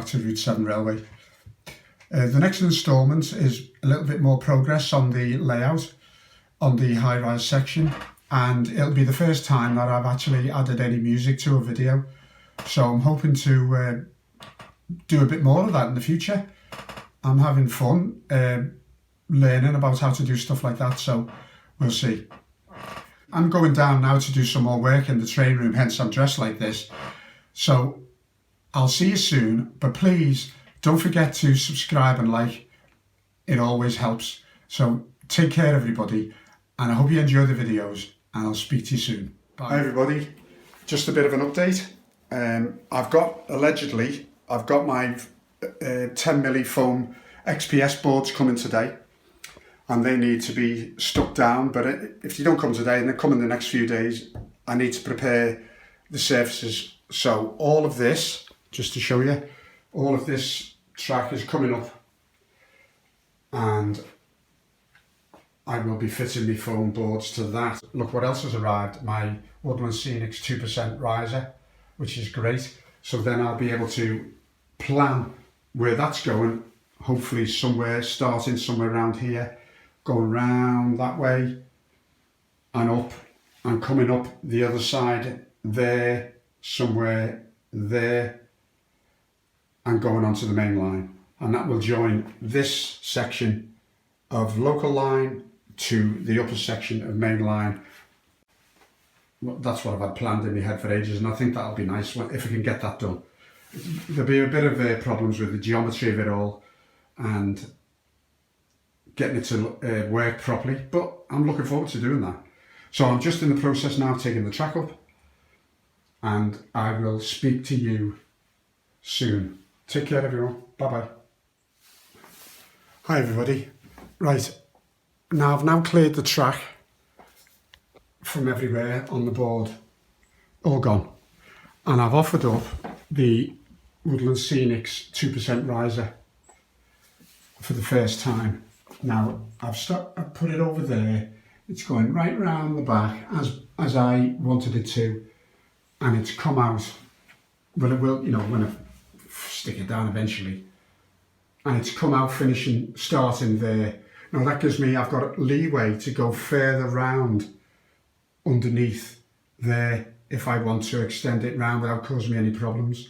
back to Route 7 Railway. The next instalment is a little bit more progress on the layout on the high-rise section, and it'll be the first time that I've actually added any music to a video. So I'm hoping to do a bit more of that in the future. I'm having fun learning about how to do stuff like that, so we'll see. I'm going down now to do some more work in the train room, hence I'm dressed like this. So I'll see you soon, but please don't forget to subscribe and like. It always helps. So take care everybody, and I hope you enjoy the videos, and I'll speak to you soon. Bye. Hi everybody, just a bit of an update. I've got my 10mm foam XPS boards coming today, and they need to be stuck down, but if they don't come today and they come in the next few days, I need to prepare the surfaces. So all of this, just to show you, all of this track is coming up, and I will be fitting the foam boards to that. Look what else has arrived, my Woodland Scenics 2% riser, which is great. So then I'll be able to plan where that's going, hopefully starting somewhere around here, going round that way and up, and coming up the other side there, somewhere there, and going onto the main line. And that will join this section of local line to the upper section of main line. Well, that's what I've had planned in my head for ages, and I think that'll be nice if we can get that done. There'll be a bit of problems with the geometry of it all and getting it to work properly, but I'm looking forward to doing that. So I'm just in the process now of taking the track up, and I will speak to you soon. Take care everyone, bye bye. Hi everybody. Right, now I've now cleared the track from everywhere on the board, all gone, and I've offered up the Woodland Scenics 2% riser for the first time. Now I've put it over there, it's going right round the back as I wanted it to, and it's come out, well it will, you know, when I stick it down eventually, and it's come out starting there. Now that gives me, I've got leeway to go further round underneath there if I want to extend it round without causing me any problems.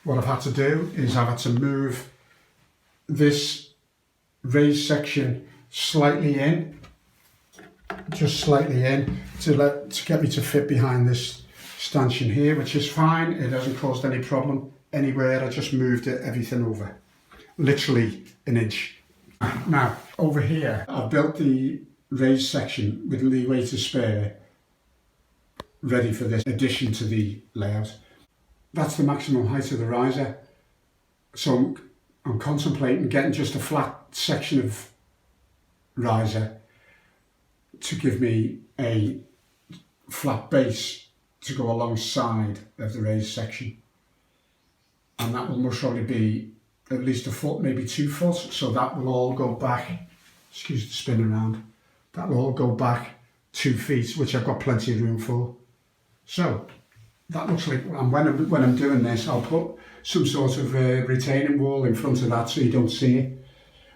What I've had to do is I've had to move this raised section slightly in, just slightly in, to get me to fit behind this stanchion here, which is fine. It hasn't caused any problem anywhere. I just moved everything over, literally an inch. Now over here I've built the raised section with leeway to spare, ready for this addition to the layout. That's the maximum height of the riser. So I'm contemplating getting just a flat section of riser to give me a flat base to go alongside of the raised section. And that will most probably be at least 1 foot, maybe 2 foot. So that will all go back, excuse the spin around, that will all go back 2 feet, which I've got plenty of room for. So that looks like, and when I'm doing this, I'll put some sort of retaining wall in front of that so you don't see it,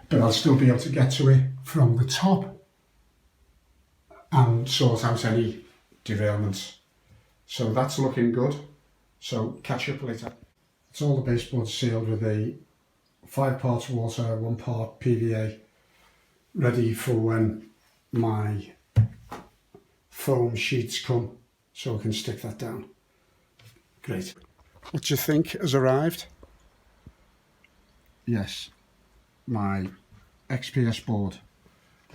but I'll still be able to get to it from the top and sort out any derailments. So that's looking good. So catch up later. It's all the baseboards sealed with a 5 parts water, 1 part PVA, ready for when my foam sheets come, so I can stick that down. Great. What do you think has arrived? Yes, my XPS board.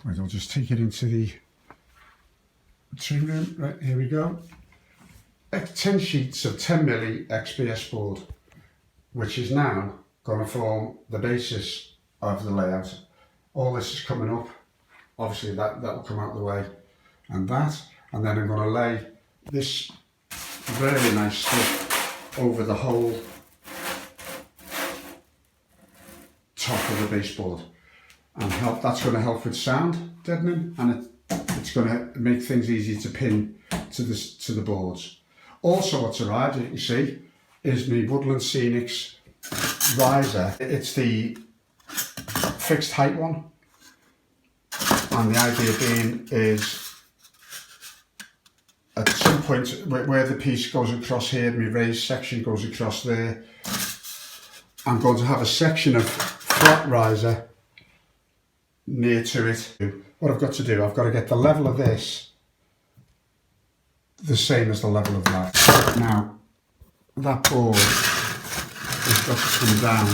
Right, I'll just take it into the trim room. Right, here we go. 10 sheets of 10mm XPS board, which is now going to form the basis of the layout. All this is coming up. Obviously that will come out of the way, and then I'm going to lay this very nice stuff over the whole top of the baseboard, and that's going to help with sound deadening, and it's going to make things easier to pin to the boards. Also what's arrived, as you can see, is my Woodland Scenics riser, it's the fixed height one, and the idea being is at some point where the piece goes across here, my raised section goes across there, I'm going to have a section of flat riser near to it. What I've got to do, I've got to get the level of this the same as the level of that. Now, that board has got to come down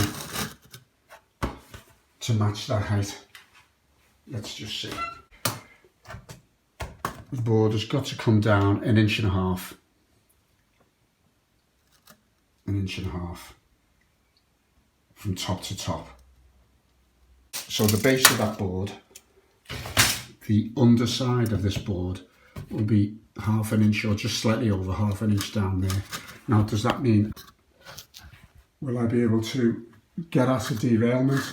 to match that height. Let's just see. The board has got to come down 1.5 inches. 1.5 inches from top to top. So the base of that board, the underside of this board will be 1/2 inch or just slightly over 1/2 inch down there. Now, does that mean, will I be able to get at a derailment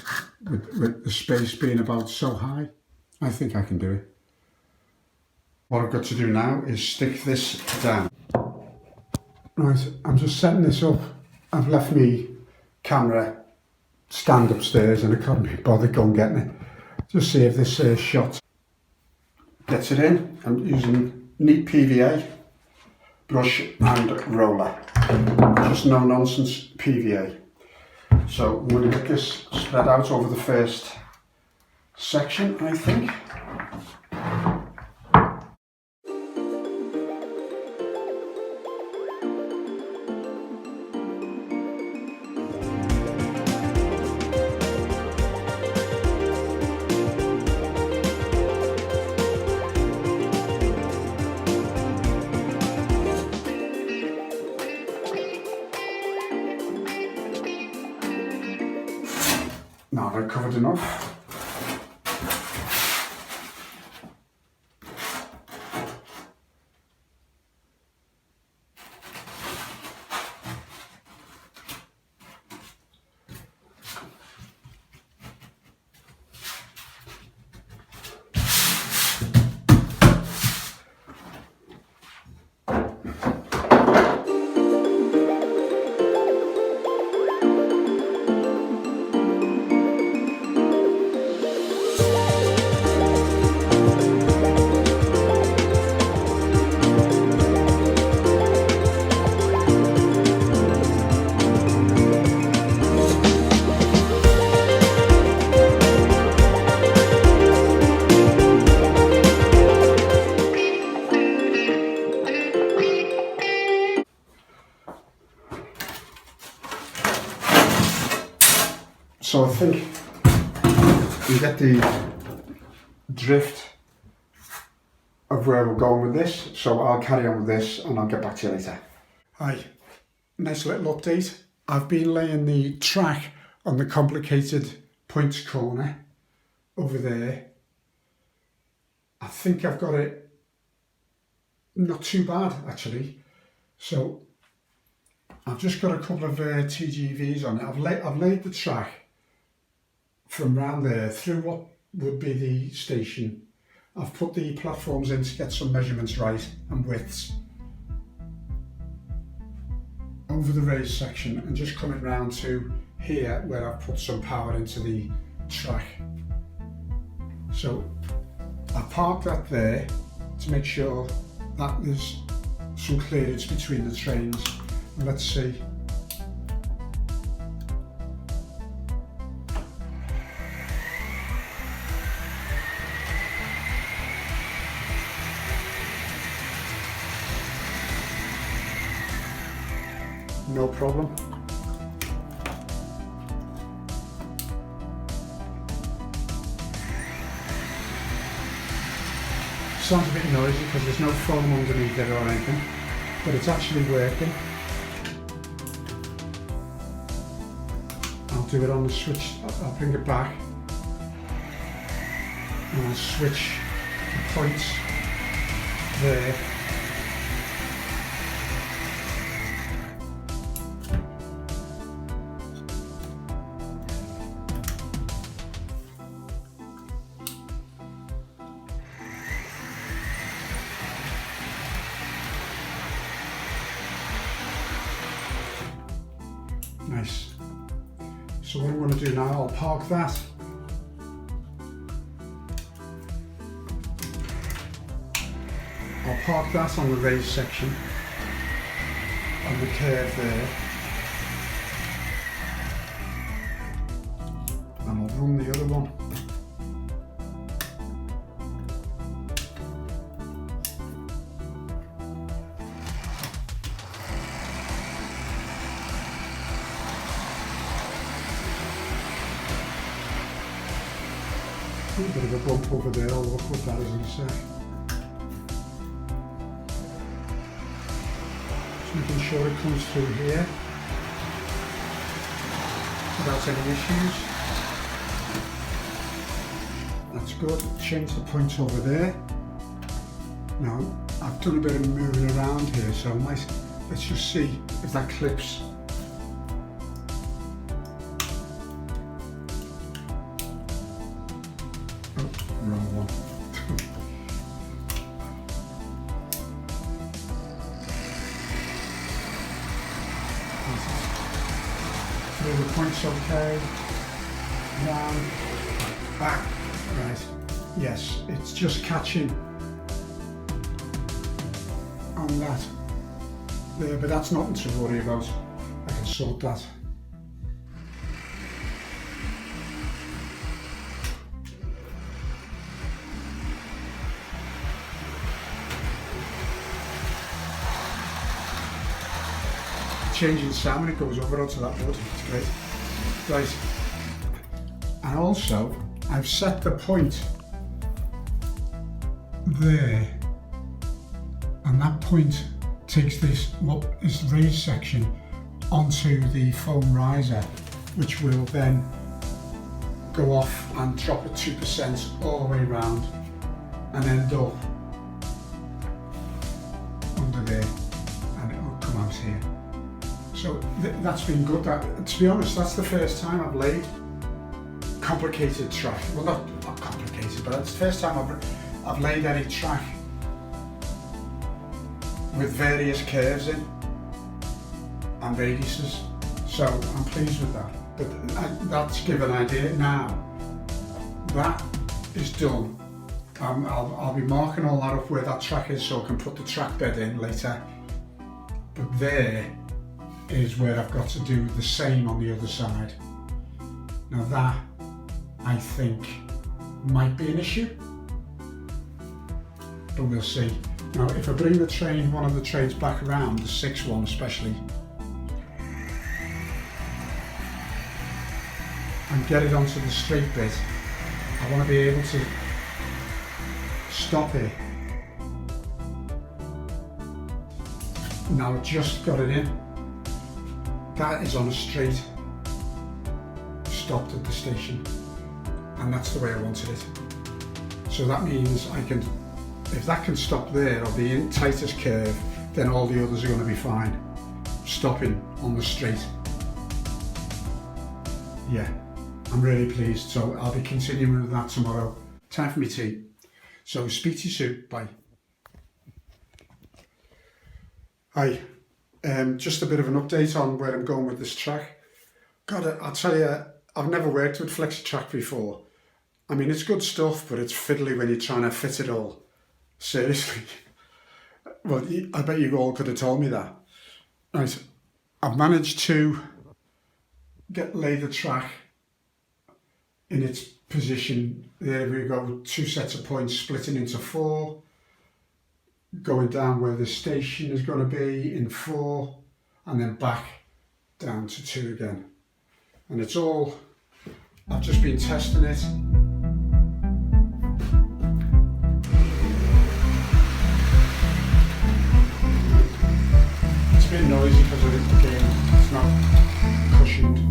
with the space being about so high? I think I can do it. What I've got to do now is stick this down. Right, I'm just setting this up. I've left me camera stand upstairs and I couldn't be bothered going getting it. Just see if this shot gets it in. I'm using neat PVA, brush and roller. Just no nonsense PVA. So I'm going to get this spread out over the first section, I think. Now I've covered enough. So I think you get the drift of where we're going with this. So I'll carry on with this and I'll get back to you later. Hi, nice little update. I've been laying the track on the complicated points corner over there. I think I've got it not too bad actually. So I've just got a couple of TGVs on it. I've laid the track from round there through what would be the station. I've put the platforms in to get some measurements right and widths over the raised section, and just coming round to here where I've put some power into the track. So I parked that there to make sure that there's some clearance between the trains. And let's see. No problem. Sounds a bit noisy because there's no foam underneath it or anything, but it's actually working. I'll do it on the switch. I'll bring it back and I'll switch the points there. Nice. So what I'm going to do now, I'll park that. I'll park that on the raised section, on the curve there. And I'll run the other one. A bit of a bump over there, I'll look what that is in a sec. Just making sure it comes through here without any issues. That's good. Change the point over there. Now, I've done a bit of moving around here, so let's just see if that clips. Wrong one. So the point's okay. Down, back. Right. Yes, it's just catching on that there, but that's nothing to worry about. I can sort that. Changing sound when it goes over onto that wood, it's great. Right, and also I've set the point there, and that point takes this, what is the raised section, onto the foam riser, which will then go off and drop it 2% all the way around and end up under there, and it will come out here. So that's been good. To be honest, that's the first time I've laid complicated track. Well, not complicated, but it's the first time I've laid any track with various curves in and radiuses. So I'm pleased with that. But that's give an idea. Now that is done. I'll be marking all that up where that track is, so I can put the track bed in later. But there is where I've got to do the same on the other side. Now that, I think, might be an issue, but we'll see. Now if I bring the train, one of the trains back around, the 6 one especially, and get it onto the straight bit, I want to be able to stop it. Now I've just got it in. That is on a straight, stopped at the station, and that's the way I wanted it. So that means I can, if that can stop there, or the tightest curve, then all the others are going to be fine, stopping on the straight. Yeah, I'm really pleased, so I'll be continuing with that tomorrow. Time for me tea. So speak to you soon, bye. Hi. Just a bit of an update on where I'm going with this track. God, I'll tell you, I've never worked with flexitrack before. I mean, it's good stuff, but it's fiddly when you're trying to fit it all. Seriously. Well, I bet you all could have told me that. Right, I've managed to lay the track in its position. There we go, 2 sets of points splitting into 4. Going down where the station is going to be in 4, and then back down to 2 again. And it's all, I've just been testing it. It's a bit noisy because of it, again, it's not cushioned.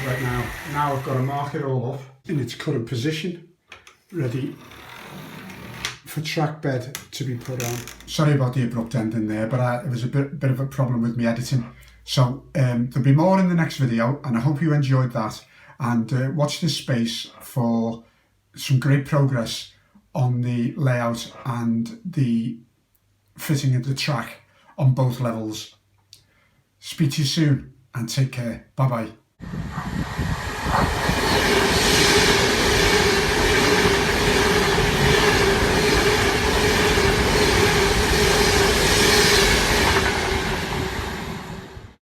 right now I've got to mark it all up in its current position, ready for track bed to be put on. Sorry about the abrupt ending there, but it was a bit of a problem with me editing. So there'll be more in the next video, and I hope you enjoyed that. And watch this space for some great progress on the layout and the fitting of the track on both levels. Speak to you soon and take care. Bye bye.